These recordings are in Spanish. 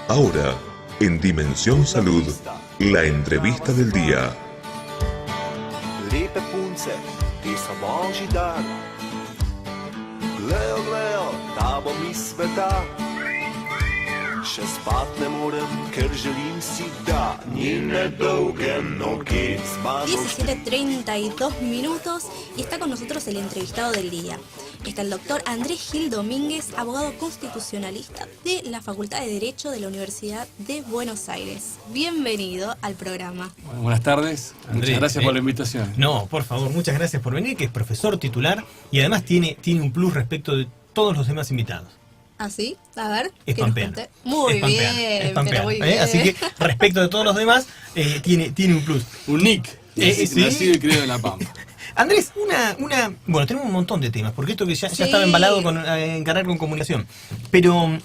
Ahora, en Dimensión Salud, la entrevista del día. Lepe punce, ti sa božji dar. Glejo, glejo, ta bo mi sveta. Še spat ne morem, ker želim si, da njene dolge noge z mano. 17:32 minutos y está con nosotros el entrevistado del día. Está el doctor Andrés Gil Domínguez, abogado constitucionalista de la Facultad de Derecho de la Universidad de Buenos Aires. Bienvenido al programa. Bueno, buenas tardes, Andrés, muchas gracias por la invitación. No, por favor, muchas gracias por venir, que es profesor titular y además tiene un plus respecto de todos los demás invitados. ¿Ah, sí? A ver. Es pampeano. Muy es pampeano, bien, es pampeano, pero muy bien. Así que respecto de todos los demás, tiene un plus. Un nick, ¿sí? nacido y criado en La Pampa. Andrés, bueno, tenemos un montón de temas, porque esto que ya estaba embalado con encarar con comunicación. Pero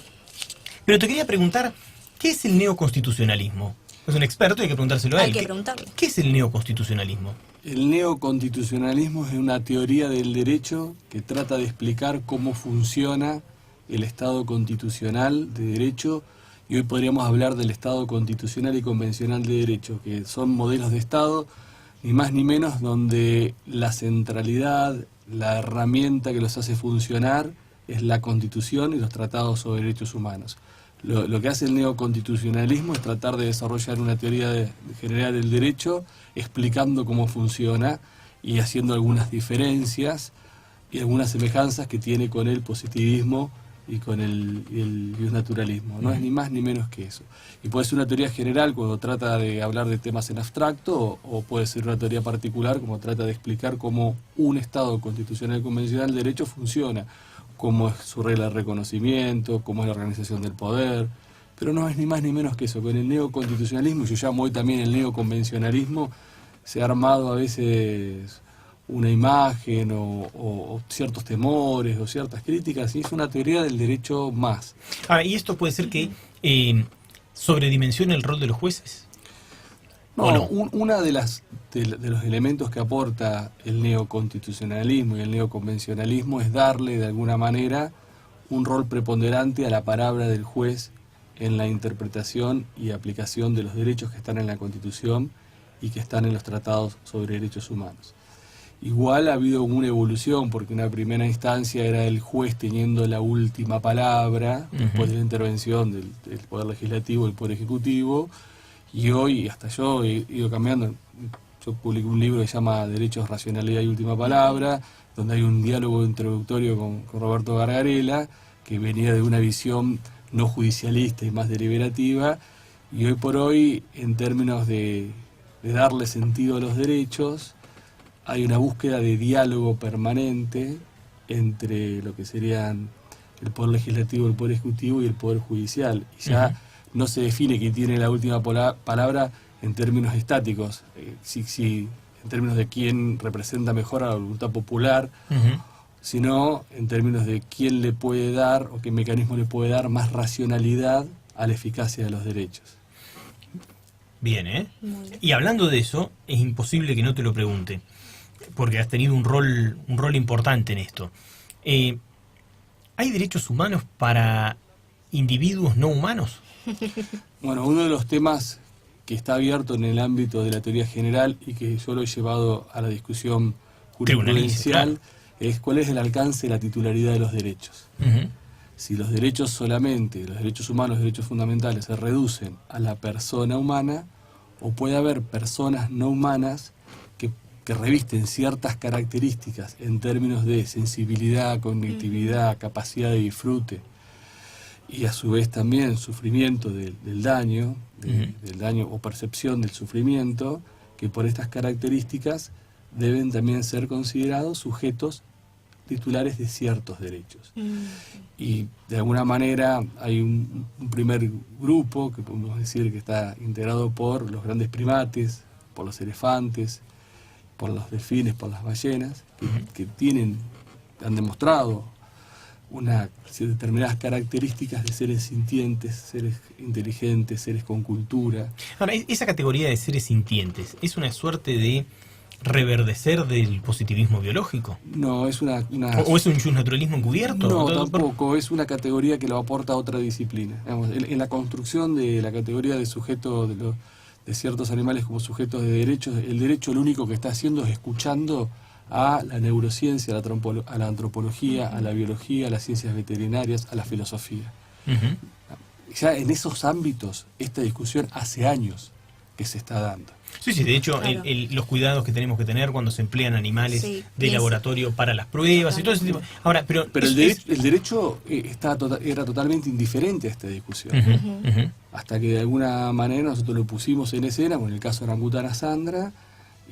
te quería preguntar, ¿qué es el neoconstitucionalismo? Es un experto y hay que preguntárselo a él. Hay que preguntarle. ¿Qué es el neoconstitucionalismo? El neoconstitucionalismo es una teoría del derecho que trata de explicar cómo funciona el Estado constitucional de derecho, y hoy podríamos hablar del Estado constitucional y convencional de derecho, que son modelos de Estado, ni más ni menos, donde la centralidad, la herramienta que los hace funcionar es la Constitución y los tratados sobre derechos humanos. Lo que hace el neoconstitucionalismo es tratar de desarrollar una teoría general del derecho, explicando cómo funciona y haciendo algunas diferencias y algunas semejanzas que tiene con el positivismo y con el naturalismo. No es ni más ni menos que eso. Y puede ser una teoría general cuando trata de hablar de temas en abstracto, o puede ser una teoría particular como trata de explicar cómo un Estado constitucional y convencional de derecho funciona, cómo es su regla de reconocimiento, cómo es la organización del poder. Pero no es ni más ni menos que eso. Con el neoconstitucionalismo, yo llamo hoy también el neoconvencionalismo, se ha armado a veces una imagen o ciertos temores o ciertas críticas, y es una teoría del derecho más. Ahora, ¿y esto puede ser que sobredimensione el rol de los jueces? No. Una de los elementos que aporta el neoconstitucionalismo y el neoconvencionalismo es darle de alguna manera un rol preponderante a la palabra del juez en la interpretación y aplicación de los derechos que están en la Constitución y que están en los tratados sobre derechos humanos. Igual ha habido una evolución, porque en una primera instancia era el juez teniendo la última palabra, después de la intervención del Poder Legislativo y el Poder Ejecutivo, y hoy, hasta yo he ido cambiando. Yo publiqué un libro que se llama Derechos, Racionalidad y Última Palabra, donde hay un diálogo introductorio con Roberto Gargarella, que venía de una visión no judicialista y más deliberativa, y hoy por hoy, en términos de darle sentido a los derechos, hay una búsqueda de diálogo permanente entre lo que serían el Poder Legislativo, el Poder Ejecutivo y el Poder Judicial. Y ya no se define quién tiene la última palabra en términos estáticos, en términos de quién representa mejor a la voluntad popular, sino en términos de quién le puede dar o qué mecanismo le puede dar más racionalidad a la eficacia de los derechos. Bien, Y hablando de eso, es imposible que no te lo pregunte, porque has tenido un rol importante en esto. ¿Hay derechos humanos para individuos no humanos? Bueno, uno de los temas que está abierto en el ámbito de la teoría general y que yo lo he llevado a la discusión jurisprudencial, es cuál es el alcance de la titularidad de los derechos. Si los derechos solamente, los derechos humanos, los derechos fundamentales, se reducen a la persona humana, o puede haber personas no humanas que revisten ciertas características en términos de sensibilidad, conectividad, capacidad de disfrute, y a su vez también sufrimiento del daño o percepción del sufrimiento, que por estas características deben también ser considerados sujetos titulares de ciertos derechos. Y de alguna manera hay un primer grupo que podemos decir que está integrado por los grandes primates, por los elefantes, por los delfines, por las ballenas, que han demostrado determinadas características de seres sintientes, seres inteligentes, seres con cultura. Ahora, esa categoría de seres sintientes es una suerte de reverdecer del positivismo biológico? No, es una ¿O es un naturalismo encubierto? No, tampoco, es una categoría que lo aporta a otra disciplina. Digamos, en la construcción de la categoría de sujeto de ciertos animales como sujetos de derechos, el derecho lo único que está haciendo es escuchando a la neurociencia, a la antropología, a la biología, a las ciencias veterinarias, a la filosofía. Ujú. Ya en esos ámbitos, esta discusión hace años que se está dando. Sí, sí, de hecho, Claro. los cuidados que tenemos que tener cuando se emplean animales Sí, de es- laboratorio para las pruebas y todo ese tipo. Ahora, pero Pero es- el derecho era totalmente indiferente a esta discusión. Ujú, ujú. Hasta que de alguna manera nosotros lo pusimos en escena, con el caso de Orangutana Sandra,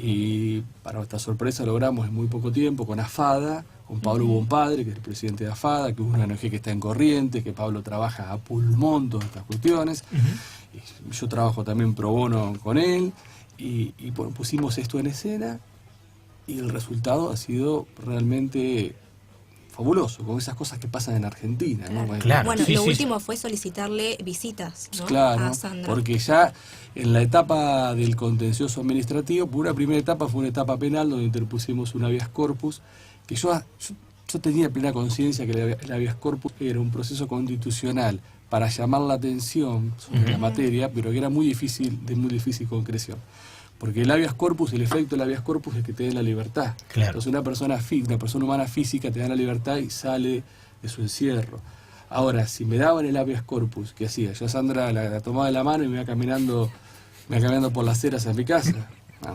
y para nuestra sorpresa logramos en muy poco tiempo con AFADA, con Pablo Bompadre, que es el presidente de AFADA, que es una ONG que está en Corrientes, que Pablo trabaja a pulmón todas estas cuestiones. Y yo trabajo también pro bono con él, y bueno, pusimos esto en escena, y el resultado ha sido realmente fabuloso, con esas cosas que pasan en Argentina, ¿no? Claro. Bueno, sí, lo sí, último fue solicitarle visitas, ¿no? Claro, A Sandra. porque ya en la etapa del contencioso administrativo, por una primera etapa fue una etapa penal donde interpusimos un habeas corpus, que yo tenía plena conciencia que el habeas corpus era un proceso constitucional para llamar la atención sobre la materia, pero que era muy difícil concreción. Porque el habeas corpus, el efecto del habeas corpus es que te den la libertad. Claro. Entonces una persona humana física te da la libertad y sale de su encierro. Ahora, si me daban el habeas corpus, ¿qué hacía? Yo a Sandra la tomaba de la mano y me iba caminando por las aceras a mi casa.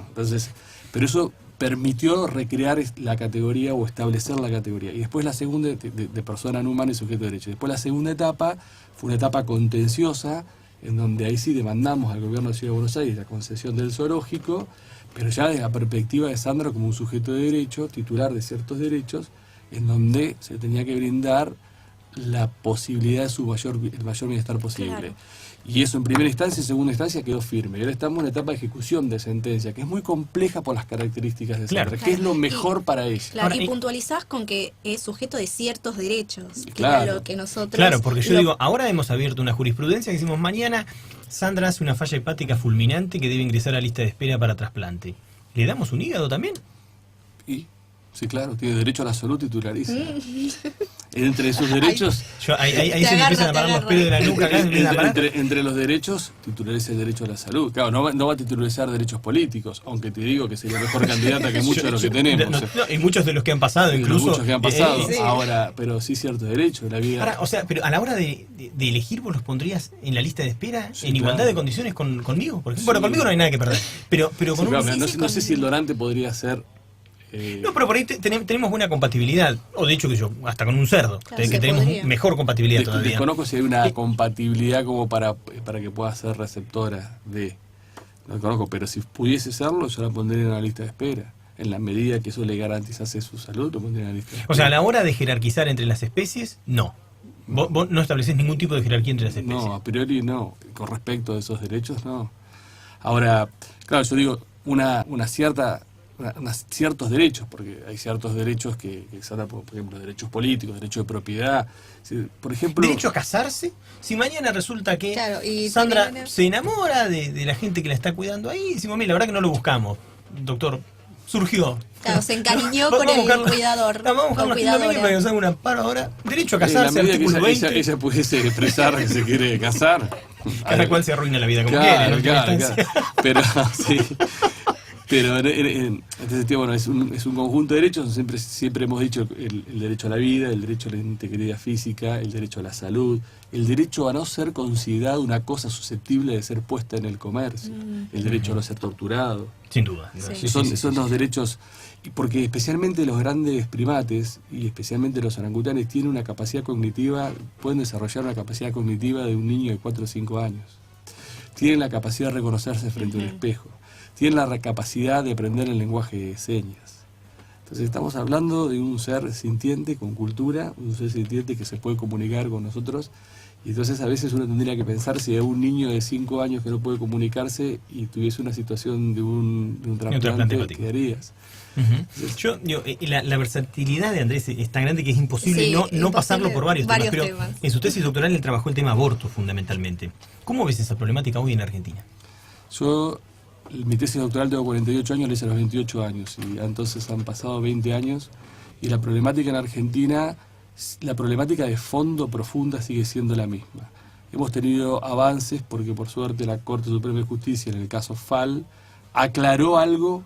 Entonces, pero eso permitió recrear la categoría o establecer la categoría. Y después la segunda, de persona no humana y sujeto de derecho. Después la segunda etapa fue una etapa contenciosa, en donde ahí sí demandamos al gobierno de Ciudad de Buenos Aires la concesión del zoológico, pero ya desde la perspectiva de Sandra como un sujeto de derecho, titular de ciertos derechos, en donde se tenía que brindar la posibilidad de el mayor bienestar posible. Claro. Y eso en primera instancia y en segunda instancia quedó firme. Y ahora estamos en una etapa de ejecución de sentencia, que es muy compleja por las características de Sandra, Claro. que es lo mejor para ella. Claro, Ahora, y y- puntualizás con que es sujeto de ciertos derechos, que Claro. era lo que nosotros... Claro, porque yo lo- digo, ahora hemos abierto una jurisprudencia que decimos mañana Sandra hace una falla hepática fulminante que debe ingresar a la lista de espera para trasplante. ¿Le damos un hígado también? Y, sí, claro, tiene derecho a la salud titularísima. Entre esos derechos... Ahí Te se me agarra, empiezan a te parar los agarra. pelos de la nuca acá. empiezan a parar. Entre los derechos, titulariza el derecho a la salud. Claro, no va a titularizar derechos políticos, aunque te digo que sería mejor candidata que muchos de los que tenemos. Y muchos de los que han pasado, incluso. Muchos que han pasado. Sí. Ahora, pero sí ciertos derechos, la vida... Ahora, o sea, pero a la hora de elegir, vos los pondrías en la lista de espera Sí, en igualdad claro. de condiciones conmigo. Por ejemplo. Sí. Bueno, conmigo no hay nada que perder. Pero Sí, con claro, un. no sé si el donante podría ser... No, pero por ahí tenemos buena compatibilidad. O de hecho, que yo, hasta con un cerdo. Claro, que se tenemos podría. mejor compatibilidad todavía. Desconozco si hay una compatibilidad como para que pueda ser receptora de... No conozco, pero si pudiese serlo, yo la pondría en la lista de espera. En la medida que eso le garantizase su salud, lo pondría en la lista de espera. O sea, a la hora de jerarquizar entre las especies, no. Vos no establecés ningún tipo de jerarquía entre las especies. No, a priori no. Con respecto a esos derechos, no. Ahora, claro, yo digo ciertos derechos, porque hay ciertos derechos que son, por ejemplo, derechos políticos, derecho de propiedad. Por ejemplo, ¿Derecho a casarse? Si mañana resulta que Claro, y Sandra tiene- se enamora de la gente que la está cuidando ahí, decimos, mira, la verdad que no lo buscamos, doctor, surgió. Claro, se encariñó Vamos con a el buscarlo- cuidador. Vamos a o buscarlo aquí cuidadora. también para que nos haga un amparo ahora. Derecho a en la casarse, medida que artículo ella, 20. ella pudiese expresar que se quiere casar. Cada cual se arruina la vida como quiere. Claro, en última claro, instancia. claro. Pero, sí. Pero en este sentido, bueno, es un conjunto de derechos. Siempre hemos dicho el derecho a la vida, el derecho a la integridad física, el derecho a la salud, el derecho a no ser considerado una cosa susceptible de ser puesta en el comercio, el derecho a no ser torturado. Sin duda. Sí. Son los derechos, porque especialmente los grandes primates y especialmente los orangutanes tienen una capacidad cognitiva, pueden desarrollar una capacidad cognitiva de un niño de 4 o 5 años. Tienen la capacidad de reconocerse frente a un espejo. Tienen la capacidad de aprender el lenguaje de señas. Entonces estamos hablando de un ser sintiente con cultura, un ser sintiente que se puede comunicar con nosotros. Y entonces a veces uno tendría que pensar si a un niño de 5 años que no puede comunicarse y tuviese una situación de un trasplante, hepático. ¿qué harías? Ujú. Yo digo, la versatilidad de Andrés es tan grande que es imposible Sí, no imposible pasarlo por varios temas. Pero temas. en su tesis doctoral él trabajó el tema aborto fundamentalmente. ¿Cómo ves esa problemática hoy en Argentina? Yo mi tesis doctoral tengo 48 años, la hice a los 28 años, y entonces han pasado 20 años, y la problemática en Argentina, la problemática de fondo profunda sigue siendo la misma. Hemos tenido avances porque por suerte la Corte Suprema de Justicia, en el caso Fall, aclaró algo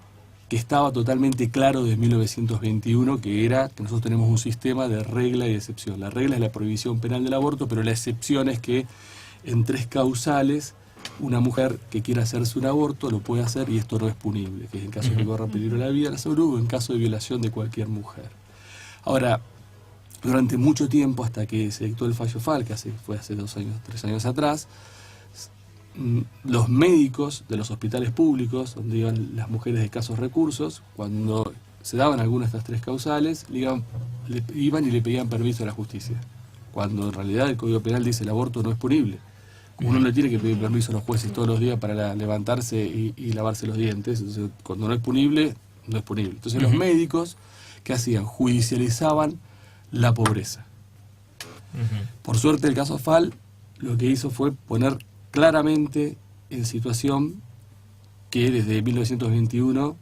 que estaba totalmente claro desde 1921, que era que nosotros tenemos un sistema de regla y excepción. La regla es la prohibición penal del aborto, pero la excepción es que en 3 causales una mujer que quiera hacerse un aborto lo puede hacer y esto no es punible, que es en caso de que corra peligro la vida, la salud, o en caso de violación de cualquier mujer. Ahora, durante mucho tiempo, hasta que se dictó el fallo Fall, que fue hace 2 años, 3 años atrás, los médicos de los hospitales públicos, donde iban las mujeres de escasos recursos, cuando se daban algunas de estas 3 causales, iban y le pedían permiso a la justicia, cuando en realidad el Código Penal dice el aborto no es punible. Uno no tiene que pedir permiso a los jueces todos los días para levantarse y lavarse los dientes. Entonces, cuando no es punible, no es punible. Entonces los médicos, ¿qué hacían? Judicializaban la pobreza. Por suerte el caso Fall lo que hizo fue poner claramente en situación que desde 1921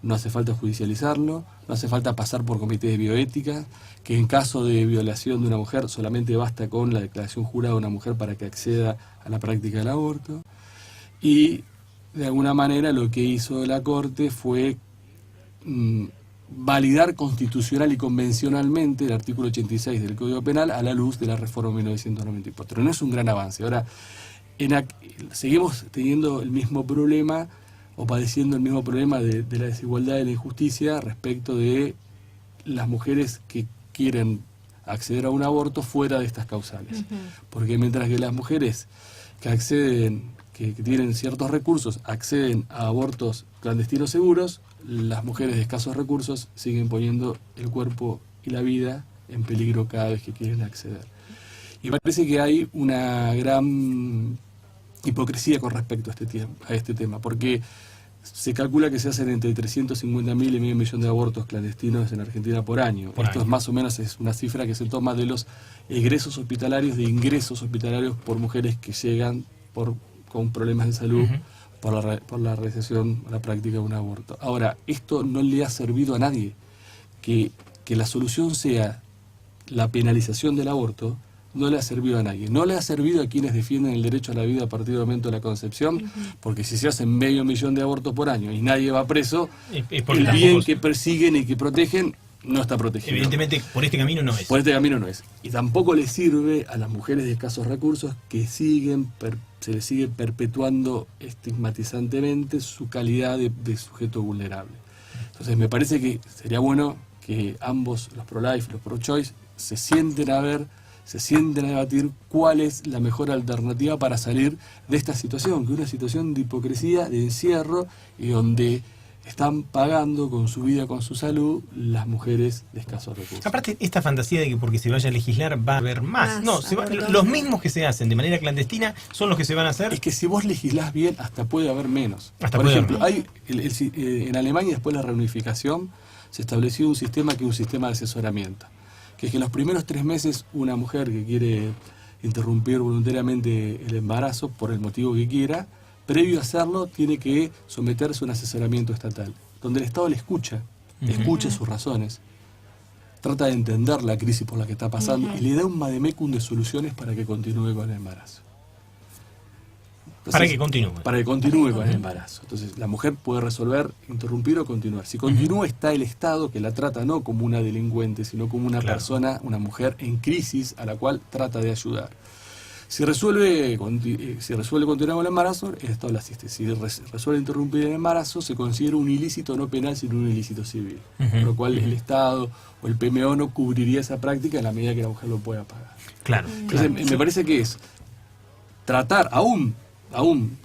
no hace falta judicializarlo, no hace falta pasar por comités de bioética, que en caso de violación de una mujer solamente basta con la declaración jurada de una mujer para que acceda a la práctica del aborto. Y de alguna manera lo que hizo la Corte fue validar constitucional y convencionalmente el artículo 86 del Código Penal a la luz de la reforma de 1994. No es un gran avance. Ahora, seguimos teniendo el mismo problema o padeciendo el mismo problema de la desigualdad y la injusticia respecto de las mujeres que quieren acceder a un aborto fuera de estas causales. Porque mientras que las mujeres que acceden, que tienen ciertos recursos, acceden a abortos clandestinos seguros, las mujeres de escasos recursos siguen poniendo el cuerpo y la vida en peligro cada vez que quieren acceder. Y parece que hay una gran hipocresía con respecto a este tema, porque se calcula que se hacen entre 350.000 y medio millón de abortos clandestinos en Argentina por año. Esto es más o menos es una cifra que se toma de los egresos hospitalarios, de ingresos hospitalarios por mujeres que llegan con problemas de salud por la realización, la práctica de un aborto. Ahora, esto no le ha servido a nadie. Que la solución sea la penalización del aborto no le ha servido a nadie. No le ha servido a quienes defienden el derecho a la vida a partir del momento de la concepción, porque si se hacen 500.000 de abortos por año y nadie va preso, el bien que persiguen y que protegen no está protegido. Evidentemente, por este camino no es. Por este camino no es. Y tampoco le sirve a las mujeres de escasos recursos que se les sigue perpetuando estigmatizantemente su calidad de sujeto vulnerable. Entonces me parece que sería bueno que ambos, los pro-life y los pro-choice, se sienten a debatir cuál es la mejor alternativa para salir de esta situación, que es una situación de hipocresía, de encierro, y donde están pagando con su vida, con su salud, las mujeres de escasos recursos. Aparte, esta fantasía de que porque se vaya a legislar va a haber más. No, los mismos que se hacen de manera clandestina son los que se van a hacer. Es que si vos legislás bien, hasta puede haber menos. Por ejemplo, en Alemania, después de la reunificación, se estableció un sistema que es un sistema de asesoramiento, que es que en los primeros 3 meses una mujer que quiere interrumpir voluntariamente el embarazo, por el motivo que quiera, previo a hacerlo tiene que someterse a un asesoramiento estatal, donde el Estado le escucha sus razones, trata de entender la crisis por la que está pasando y le da un vademecum de soluciones para que continúe con el embarazo. Entonces, para que continúe con el embarazo. Entonces la mujer puede resolver interrumpir o continuar. Si continúa, está el Estado que la trata no como una delincuente, sino como una persona, una mujer en crisis a la cual trata de ayudar. Si resuelve continuar con el embarazo, el Estado la asiste. Si resuelve interrumpir el embarazo, se considera un ilícito no penal, sino un ilícito civil. Por lo cual el Estado o el PMO no cubriría esa práctica en la medida que la mujer lo pueda pagar. Entonces, me parece que es tratar, aún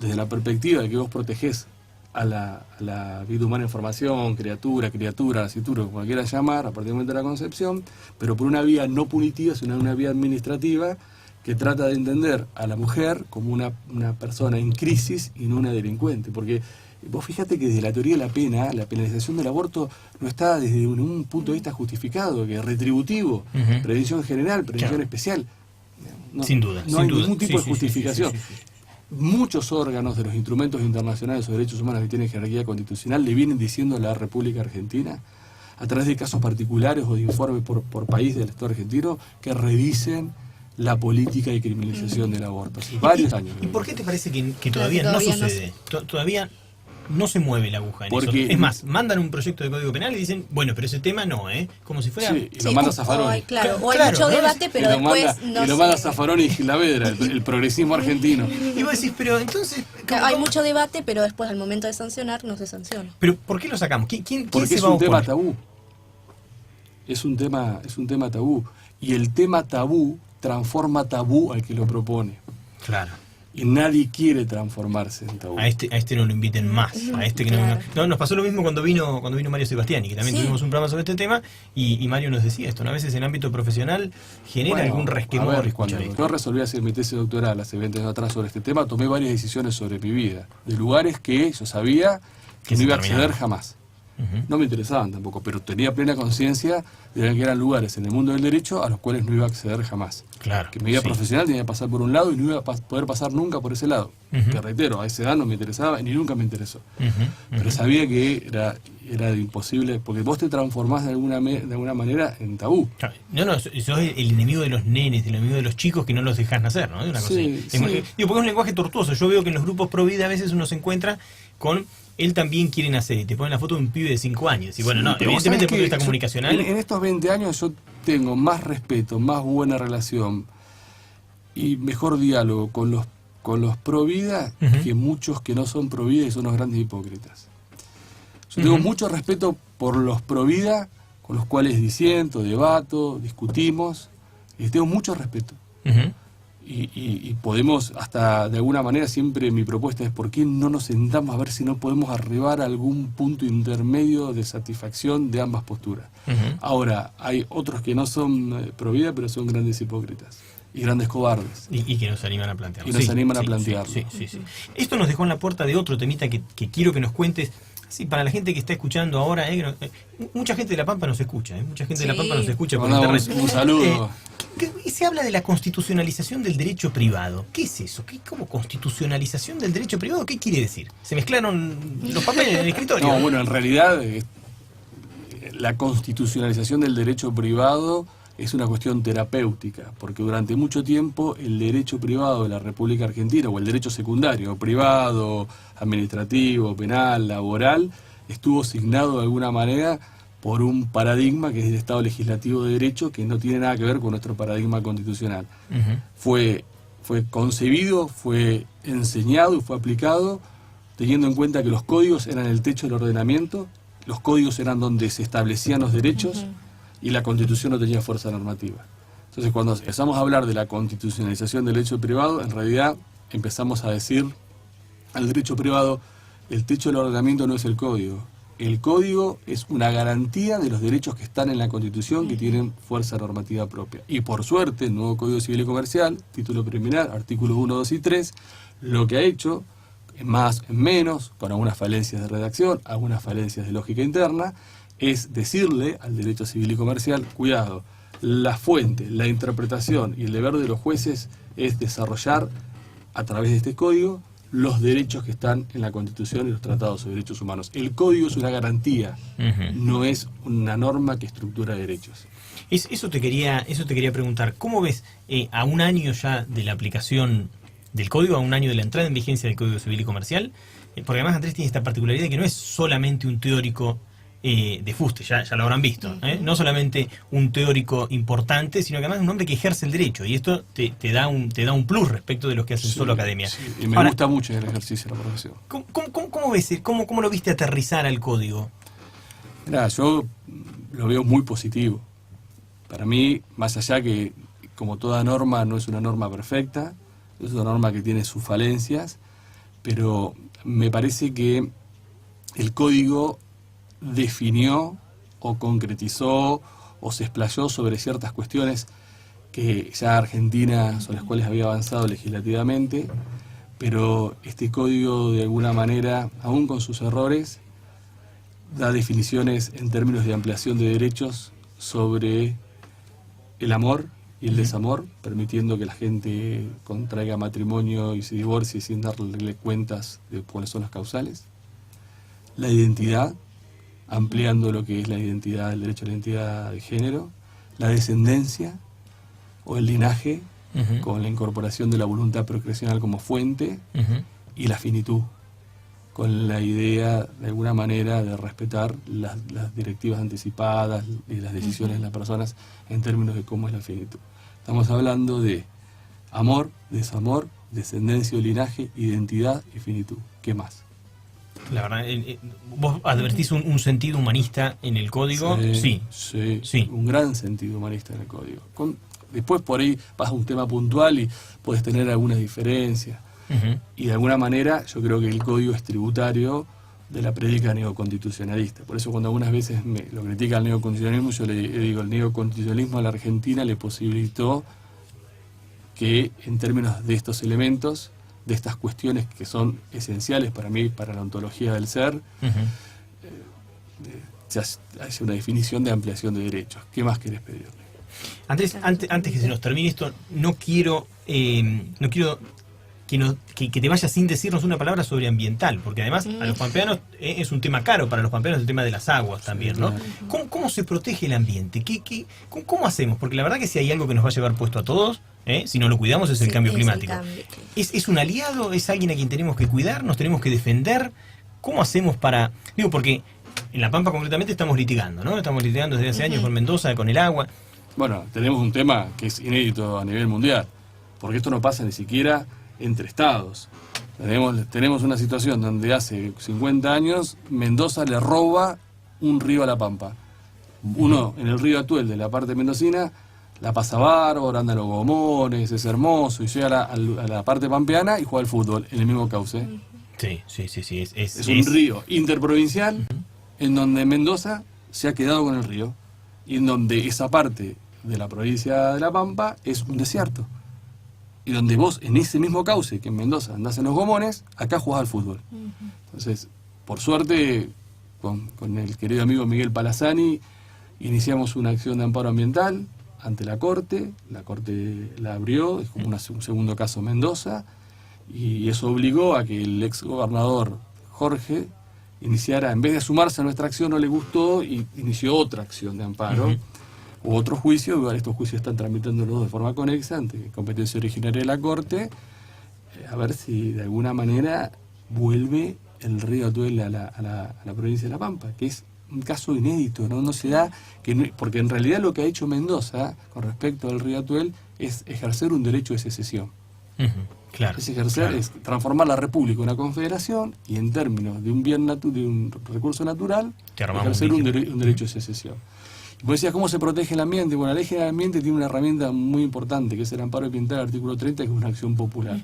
desde la perspectiva de que vos protegés a la vida humana en formación, criatura, nacitura, como quieras llamar, a partir del momento de la concepción, pero por una vía no punitiva, sino una vía administrativa, que trata de entender a la mujer como una persona en crisis y no una delincuente. Porque vos fíjate que desde la teoría de la pena, la penalización del aborto no está desde un punto de vista justificado, que es retributivo, prevención general, prevención especial. Sin duda. No hay ningún tipo de justificación. muchos órganos de los instrumentos internacionales sobre derechos humanos que tienen jerarquía constitucional le vienen diciendo a la República Argentina, a través de casos particulares o de informes por país del Estado argentino, que revisen la política de criminalización del aborto. Hace varios años. ¿Y por qué te parece que todavía no sucede? Todavía no se mueve la aguja en Porque, eso. Es más, mandan un proyecto de Código Penal y dicen, bueno, pero ese tema no, ¿eh? Como si fuera... Sí, y lo manda Zaffaroni. Claro, o hay Claro, mucho ¿no? debate, pero después no y lo manda Zaffaroni y Gilavedra, el progresismo argentino. Y vos decís, pero entonces... Claro, hay mucho debate, pero después al momento de sancionar no se sanciona. Pero ¿por qué lo sacamos? ¿Quién Porque se es va a un tema oponer? tabú. Es un tema tabú. Y el tema tabú transforma tabú al que lo propone. Claro. Y nadie quiere transformarse en tabú. A este no lo inviten más. A este que Claro. no, nos pasó lo mismo cuando vino Mario Sebastiani, que también Sí. tuvimos un programa sobre este tema, y Mario nos decía esto, ¿no? A veces en el ámbito profesional genera Bueno, algún a resquemor ver, escuchar cuando esto. yo resolví hacer mi tesis doctoral hace 20 años atrás sobre este tema, tomé varias decisiones sobre mi vida, de lugares que yo sabía que Que no se iba a terminaban. acceder jamás. Ujú. No me interesaban tampoco, pero tenía plena conciencia de que eran lugares en el mundo del derecho a los cuales no iba a acceder jamás. Claro. Que mi vida sí. profesional tenía que pasar por un lado y no iba a poder pasar nunca por ese lado. Ujú. Que reitero, a esa edad no me interesaba ni nunca me interesó. Ujú, Pero ujú. sabía que era imposible, porque vos te transformás de alguna manera en tabú. Claro. No, sos el enemigo de los nenes, el enemigo de los chicos que no los dejás nacer, ¿no? Es una cosa Sí, así. sí. Digo, porque es un lenguaje tortuoso. Yo veo que en los grupos pro vida a veces uno se encuentra con él también quiere nacer y te ponen la foto de un pibe de 5 años. Y bueno, Sí, no, pero evidentemente desde el ¿sabes punto de vista qué? comunicacional. En estos 20 años yo tengo más respeto, más buena relación y mejor diálogo con los pro vida Ujú. que muchos que no son pro vida y son los grandes hipócritas. Yo tengo Ujú. mucho respeto por los pro vida, con los cuales disiento, debato, discutimos, y tengo mucho respeto. Ujú. Y podemos, hasta de alguna manera, siempre mi propuesta es por qué no nos sentamos a ver si no podemos arribar a algún punto intermedio de satisfacción de ambas posturas. Ujú. Ahora, hay otros que no son pro vida, pero son grandes hipócritas y grandes cobardes. Y que nos animan a plantearlo. Y nos animan a plantearlo. Sí. Esto nos dejó en la puerta de otro temita que quiero que nos cuentes. Sí, para la gente que está escuchando ahora, mucha gente de La Pampa nos escucha, mucha gente de La Sí. Pampa nos escucha por Mandamos internet. un saludo. Y se habla de la constitucionalización del derecho privado. ¿Qué es eso? ¿Cómo constitucionalización del derecho privado? ¿Qué quiere decir? ¿Se mezclaron los papeles en el escritorio? No, bueno, en realidad la constitucionalización del derecho privado es una cuestión terapéutica, porque durante mucho tiempo el derecho privado de la República Argentina, o el derecho secundario, privado, administrativo, penal, laboral, estuvo asignado de alguna manera por un paradigma que es el Estado legislativo de derecho, que no tiene nada que ver con nuestro paradigma constitucional. Ujú. Fue concebido, fue enseñado y fue aplicado teniendo en cuenta que los códigos eran el techo del ordenamiento, los códigos eran donde se establecían los derechos y la Constitución no tenía fuerza normativa. Entonces, cuando empezamos a hablar de la constitucionalización del derecho privado, en realidad empezamos a decir al derecho privado, el techo del ordenamiento no es el código. El código es una garantía de los derechos que están en la Constitución, que tienen fuerza normativa propia. Y por suerte, el nuevo Código Civil y Comercial, título preliminar, artículos 1, 2 y 3, lo que ha hecho, en más, en menos, con algunas falencias de redacción, algunas falencias de lógica interna, es decirle al derecho civil y comercial, cuidado, la fuente, la interpretación y el deber de los jueces es desarrollar a través de este código los derechos que están en la Constitución y los tratados sobre derechos humanos. El código es una garantía, Ujú. no es una norma que estructura derechos. Eso te quería preguntar. ¿Cómo ves a un año ya de la aplicación del código, a un año de la entrada en vigencia del Código Civil y Comercial? Porque además Andrés tiene esta particularidad de que no es solamente un teórico de fuste, ya lo habrán visto, no solamente un teórico importante, sino que además es un hombre que ejerce el derecho, y esto te da un plus respecto de los que hacen solo academia. Sí, y me Ahora, gusta mucho el ejercicio de la profesión. ¿Cómo ves, cómo lo viste aterrizar al código? Mirá, yo lo veo muy positivo. Para mí, más allá que, como toda norma, no es una norma perfecta, es una norma que tiene sus falencias, pero me parece que el código definió o concretizó o se explayó sobre ciertas cuestiones que ya Argentina, sobre las cuales había avanzado legislativamente, pero este código de alguna manera, aún con sus errores, da definiciones en términos de ampliación de derechos sobre el amor, y el desamor, permitiendo que la gente contraiga matrimonio y se divorcie sin darle cuentas de cuáles son las causales. La identidad, ampliando lo que es la identidad, el derecho a la identidad de género. La descendencia o el linaje, con la incorporación de la voluntad procreacional como fuente. Y la finitud, con la idea, de alguna manera, de respetar las directivas anticipadas y las decisiones de las personas en términos de cómo es la finitud. Estamos hablando de amor, desamor, descendencia o linaje, identidad y finitud. ¿Qué más? La verdad, ¿vos advertís un sentido humanista en el código? Sí. Un gran sentido humanista en el código. Después por ahí vas a un tema puntual y puedes tener algunas diferencias. Y de alguna manera yo creo que el código es tributario de la prédica neoconstitucionalista. Por eso cuando algunas veces lo critica el neoconstitucionalismo, yo le digo, el neoconstitucionalismo a la Argentina le posibilitó que en términos de estos elementos, de estas cuestiones que son esenciales para mí, para la ontología del ser, se hace una definición de ampliación de derechos. ¿Qué más querés pedirle? Andrés, antes que se nos termine esto, no quiero que te vayas sin decirnos una palabra sobre ambiental, porque además a los pampeanos es un tema caro, para los pampeanos el tema de las aguas también, ¿no? ¿Cómo se protege el ambiente? ¿Cómo hacemos? Porque la verdad que si hay algo que nos va a llevar puesto a todos, si no lo cuidamos, es el cambio climático. ¿Es un aliado? ¿Es alguien a quien tenemos que cuidar? ¿Nos tenemos que defender? ¿Cómo hacemos para...? Digo, porque en La Pampa concretamente estamos litigando, ¿no? Estamos litigando desde hace años con Mendoza, con el agua. Bueno, tenemos un tema que es inédito a nivel mundial, porque esto no pasa ni siquiera entre estados. Tenemos una situación donde hace 50 años Mendoza le roba un río a La Pampa. Uno en el río Atuel de la parte mendocina la pasa bárbaro, anda a los gomones, es hermoso, y llega a la parte pampeana y juega al fútbol en el mismo cauce. Sí. Es un río interprovincial en donde Mendoza se ha quedado con el río y en donde esa parte de la provincia de La Pampa es un desierto. Y donde vos, en ese mismo cauce que en Mendoza andás en los gomones, acá jugás al fútbol. Entonces, por suerte, con el querido amigo Miguel Palazani, iniciamos una acción de amparo ambiental ante la Corte la abrió, es como un segundo caso Mendoza, y eso obligó a que el ex gobernador Jorge iniciara, en vez de sumarse a nuestra acción, no le gustó y inició otra acción de amparo. Hubo otro juicio, igual estos juicios están tramitándolos de forma conexa ante competencia originaria de la Corte, a ver si de alguna manera vuelve el río Atuel a la provincia de La Pampa, que es un caso inédito, no se da, porque en realidad lo que ha hecho Mendoza con respecto al río Atuel es ejercer un derecho de secesión. Claro, es ejercer, es transformar la república en una confederación y en términos de un bien de un recurso natural, ejercer un derecho de secesión. Y vos decías, ¿cómo se protege el ambiente? Bueno, la Ley General del Ambiente tiene una herramienta muy importante, que es el amparo ambiental, artículo 30, que es una acción popular.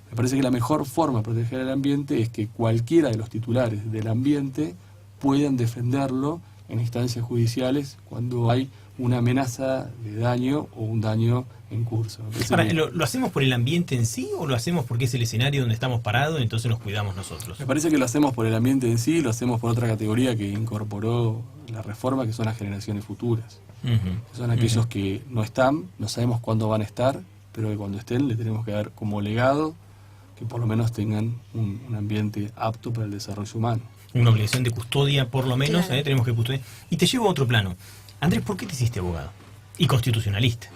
Me parece que la mejor forma de proteger el ambiente es que cualquiera de los titulares del ambiente puedan defenderlo en instancias judiciales cuando hay una amenaza de daño o un daño en curso. Ahora, ¿lo hacemos por el ambiente en sí o lo hacemos porque es el escenario donde estamos parados y entonces nos cuidamos nosotros? Me parece que lo hacemos por el ambiente en sí, lo hacemos por otra categoría que incorporó la reforma, que son las generaciones futuras. Que son aquellos que no están, no sabemos cuándo van a estar, pero que cuando estén le tenemos que dar como legado que por lo menos tengan un ambiente apto para el desarrollo humano. Una obligación de custodia, por lo menos, tenemos que custodiar. Y te llevo a otro plano. Andrés, ¿por qué te hiciste abogado? Y constitucionalista.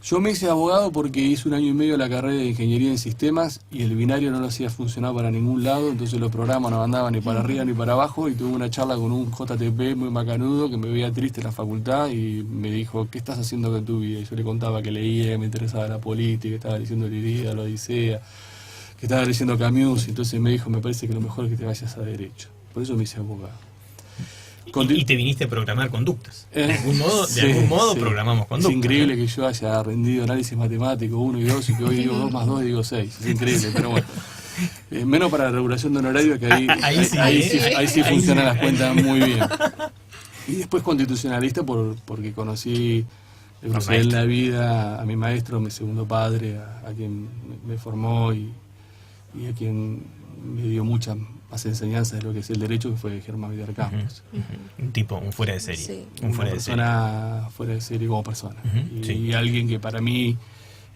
Yo me hice abogado porque hice 1 año y medio la carrera de Ingeniería en Sistemas y el binario no lo hacía funcionar para ningún lado, entonces los programas no andaban ni para arriba ni para abajo, y tuve una charla con un JTP muy macanudo que me veía triste en la facultad y me dijo, ¿qué estás haciendo con tu vida? Y yo le contaba que leía, que me interesaba la política, que estaba leyendo el Ilíada, la Odisea, que estaba leyendo Camus, y entonces me dijo, me parece que lo mejor es que te vayas a Derecho. Por eso me hice abogado. Y te viniste a programar conductas. De algún modo programamos conductas. Es increíble que yo haya rendido análisis matemático 1 y 2 y que hoy digo 2 más 2 y digo 6. Es increíble, pero bueno. Menos para la regulación de honorario, que ahí sí funcionan las cuentas muy bien. Y después constitucionalista porque conocí en la vida a mi maestro, mi segundo padre, a quien me formó y a quien me dio muchas enseñanzas de lo que es el derecho, que fue Germán Vidal Campos. Un tipo, un fuera de serie. Sí. Un fuera de serie. Persona fuera de serie como persona. Ujú, y sí. alguien que para mí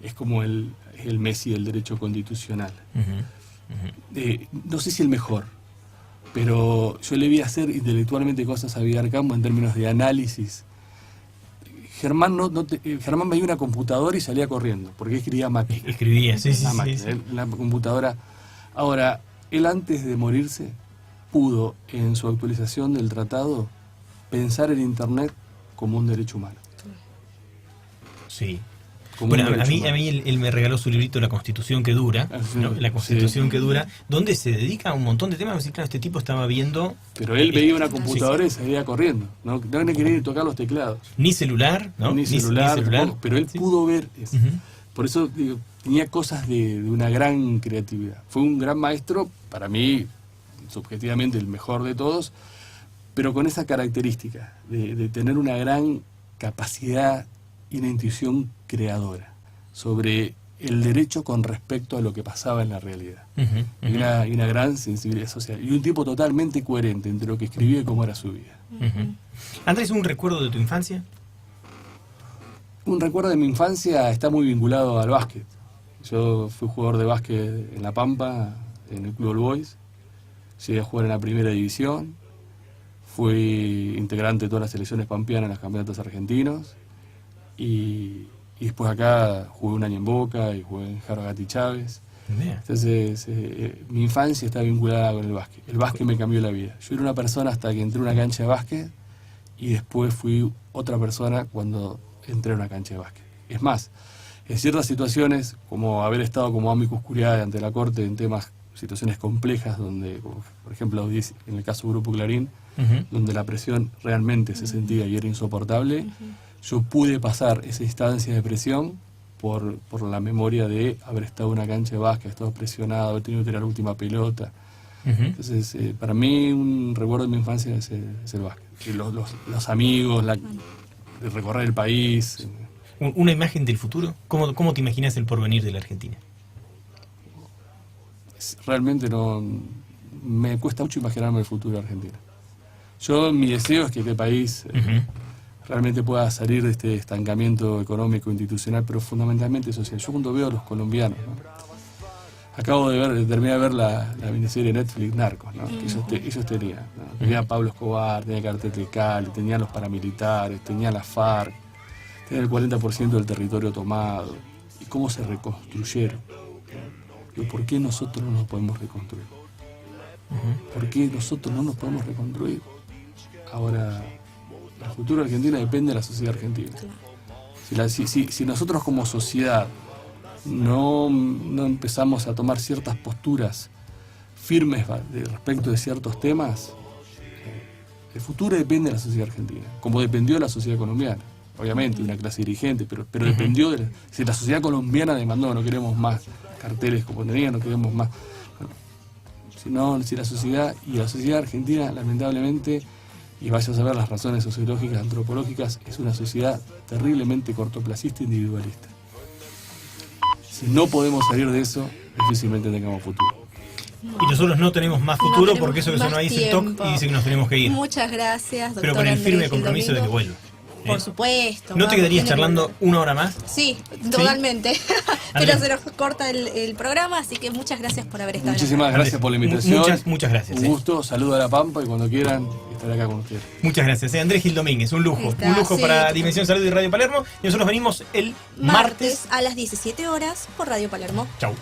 es como el Messi del derecho constitucional. No sé si el mejor, pero yo le vi hacer intelectualmente cosas a Vidal Campos en términos de análisis. Germán Germán veía una computadora y salía corriendo, porque escribía a máquina. Escribía, sí. Él, la computadora. Ahora, él antes de morirse pudo, en su actualización del tratado, pensar en Internet como un derecho humano. Sí. Como Bueno, un a derecho mí humano. él me regaló su librito La Constitución que dura, ¿no? La Constitución Sí. que dura, donde se dedica a un montón de temas. Así, claro, este tipo estaba viendo Pero él veía una computadora y salía corriendo. No quería ni tocar los teclados. ni celular, ¿no? Ni celular, tampoco, pero él Sí. pudo ver eso. Ujú. Por eso digo, tenía cosas de una gran creatividad. Fue un gran maestro, para mí, subjetivamente el mejor de todos, pero con esa característica de tener una gran capacidad y una intuición creadora sobre el derecho con respecto a lo que pasaba en la realidad. Ujú, Y una gran sensibilidad social. Y un tipo totalmente coherente entre lo que escribía y cómo era su vida. ujú. Andrés, ¿un recuerdo de tu infancia? Un recuerdo de mi infancia está muy vinculado al básquet. Yo fui jugador de básquet en La Pampa, en el Club All Boys. Llegué a jugar en la primera división. Fui integrante de todas las selecciones pampeanas en los campeonatos argentinos. Y después acá jugué un año en Boca y jugué en Jaro Gatti Chávez. Mira. Entonces, mi infancia está vinculada con el básquet. El básquet me cambió la vida. Yo era una persona hasta que entré a una cancha de básquet y después fui otra persona cuando entré a una cancha de básquet. Es más, en ciertas situaciones, como haber estado como amicus curiae ante la Corte en situaciones complejas, donde, como, por ejemplo, en el caso Grupo Clarín, Ujú. donde la presión realmente se sentía y era insoportable, yo pude pasar esa instancia de presión por la memoria de haber estado en una cancha de básquet, haber estado presionado, haber tenido que tirar la última pelota. Ujú. Entonces, para mí un recuerdo de mi infancia es el básquet. Y los amigos, de recorrer el país. ¿Una imagen del futuro? ¿Cómo te imaginas el porvenir de la Argentina? Realmente no me cuesta mucho imaginarme el futuro de Argentina. Mi deseo es que este país Ujú. realmente pueda salir de este estancamiento económico, institucional, pero fundamentalmente social. Yo cuando veo a los colombianos, ¿no? Acabo de terminar de ver la miniserie Netflix Narcos, ¿no? Que ellos tenían, ¿no? Tenían a Pablo Escobar, tenían Cartel de Cali, tenían los paramilitares, tenían la FARC, tenían el 40% del territorio tomado. ¿Y cómo se reconstruyeron? ¿no? ¿Por qué nosotros no nos podemos reconstruir? ¿Por qué nosotros no nos podemos reconstruir? Ahora, el futuro de Argentina depende de la sociedad argentina. Si nosotros como sociedad no empezamos a tomar ciertas posturas firmes respecto de ciertos temas, el futuro depende de la sociedad argentina, como dependió de la sociedad colombiana, obviamente, de una clase dirigente, pero dependió de si la sociedad colombiana demandó, no queremos más carteles como tenían, no queremos más. Bueno, si la sociedad argentina, lamentablemente, y vayas a ver las razones sociológicas, antropológicas, es una sociedad terriblemente cortoplacista e individualista. Si no podemos salir de eso, difícilmente tengamos futuro. Y nosotros no tenemos más futuro tenemos porque eso que más sonó ahí dice el TOC tiempo. y dice que nos tenemos que ir. Muchas gracias, doctor Pero con el Andrés firme Gil compromiso de que Domingo. vuelva. Por ¿eh? supuesto. ¿No te vamos, quedarías tiene charlando que volver. una hora más? Sí, totalmente. Pero Andrés. se nos corta el programa, así que muchas gracias por haber estado Muchísimas acá. gracias por la invitación. Muchas gracias. Un gusto, saludo a La Pampa y cuando quieran estaré acá con ustedes. Muchas gracias. Andrés Gil Domínguez, un lujo. Está, Un lujo sí. para Dimensión Salud y Radio Palermo. Y nosotros venimos el martes. Martes a las 17 horas por Radio Palermo. Chau.